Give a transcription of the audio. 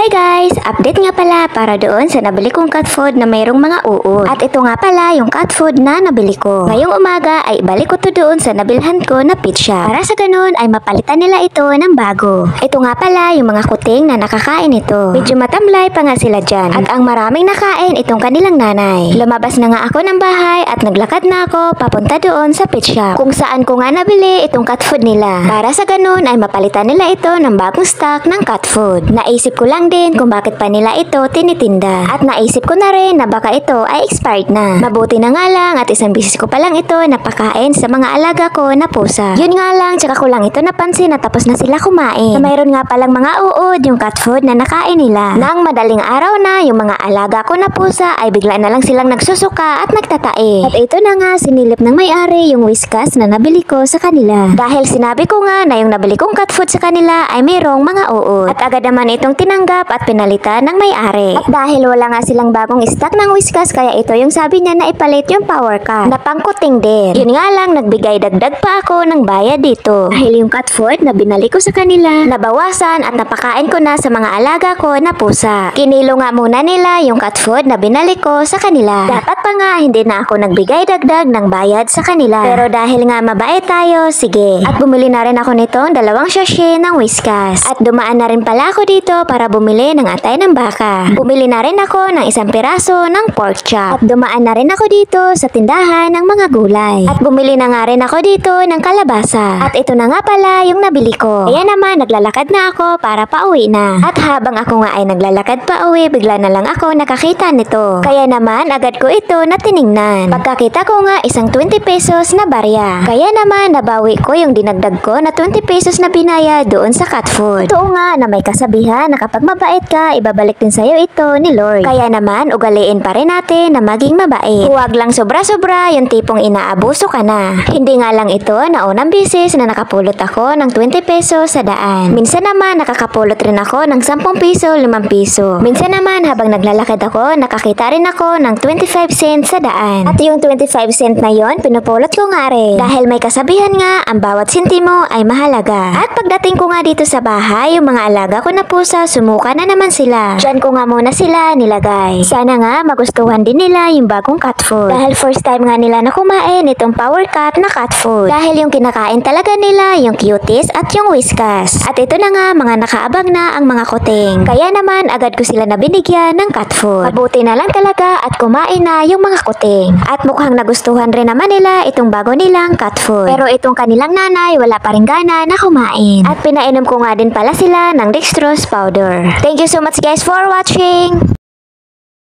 Hi guys! Update nga pala para doon sa nabili kong cat food na mayroong mga uod. At ito nga pala yung cat food na nabili ko. Ngayong umaga ay ibalik ko to doon sa nabilhan ko na pizza. Para sa ganun ay mapalitan nila ito ng bago. Ito nga pala yung mga kuting na nakakain ito. Medyo matamlay pa nga sila dyan. At ang maraming nakain itong kanilang nanay. Lumabas na nga ako ng bahay at naglakad na ako papunta doon sa pizza. Kung saan ko nga nabili itong cat food nila. Para sa ganun ay mapalitan nila ito ng bagong stock ng cat food. Naisip ko lang din kung bakit pa nila ito tinitinda. At naisip ko na rin na baka ito ay expired na. Mabuti na nga lang at isang bisis ko pa lang ito napakain sa mga alaga ko na pusa. Yun nga lang, tsaka ko lang ito napansin na tapos na sila kumain. Na mayroon nga palang mga uod yung cat food na nakain nila. Nang madaling araw na yung mga alaga ko na pusa ay bigla na lang silang nagsusuka at nagtatae. At ito na nga sinilip ng may-ari yung Whiskas na nabili ko sa kanila. Dahil sinabi ko nga na yung nabili kong cat food sa kanila ay mayroong mga uod. At agad naman itong tinanggap at pinalitan ng may-ari. At dahil wala nga silang bagong stock ng Whiskas kaya ito yung sabi niya na ipalit yung power cut na pangkuting din. Yun nga lang nagbigay dagdag pa ako ng bayad dito. Dahil yung cat food na binali ko sa kanila nabawasan at napakain ko na sa mga alaga ko na pusa. Kinilo nga muna nila yung cat food na binali ko sa kanila. Dapat pa nga hindi na ako nagbigay dagdag ng bayad sa kanila. Pero dahil nga mabait tayo, sige. At bumili na rin ako nitong 2 sachet ng Whiskas. At dumaan na rin pala ako dito para bumili ng atay ng baka. Bumili na rin ako ng 1 piraso ng pork chop. At dumaan na rin ako dito sa tindahan ng mga gulay. At bumili na nga rin ako dito ng kalabasa. At ito na nga pala yung nabili ko. Kaya naman naglalakad na ako para pauwi na. At habang ako nga ay naglalakad pa uwi, bigla na lang ako nakakita nito. Kaya naman agad ko ito na tiningnan. Pagkakita ko nga isang 20 pesos na barya. Kaya naman nabawi ko yung dinagdag ko na 20 pesos na binaya doon sa cat food. Totoo nga na may kasabihan na kapag mabait ka, ibabalik din sa'yo ito ni Lord. Kaya naman ugaliin pa rin natin na maging mabait. Huwag lang sobra-sobra yung tipong inaabuso ka na. Hindi nga lang ito na unang bisis na nakapulot ako ng 20 pesos sa daan. Minsan naman nakakapulot rin ako ng 10 piso, 5 piso. Minsan naman habang naglalakad ako, nakakita rin ako ng 25 cents sa daan. At yung 25 cent na yon, pinupulot ko nga rin. Dahil may kasabihan nga, ang bawat sentimo ay mahalaga. At pagdating ko nga dito sa bahay, yung mga alaga ko na pusa, sumuka na naman sila. Diyan ko nga muna sila nilagay. Sana nga magustuhan din nila yung bagong cat food. Dahil first time nga nila na kumain itong power cut na cat food. Dahil yung kinakain talaga nila yung cuties at yung Whiskas. At ito na nga mga nakaabang na ang mga kuting. Kaya naman agad ko sila na binigyan ng cat food. Mabuti na lang talaga at kumain na yung mga kuting. At mukhang nagustuhan rin naman nila itong bago nilang cat food. Pero itong kanilang nanay wala pa rin gana na kumain. At pinainom ko nga din pala sila ng dextrose powder. Thank you so much guys for watching!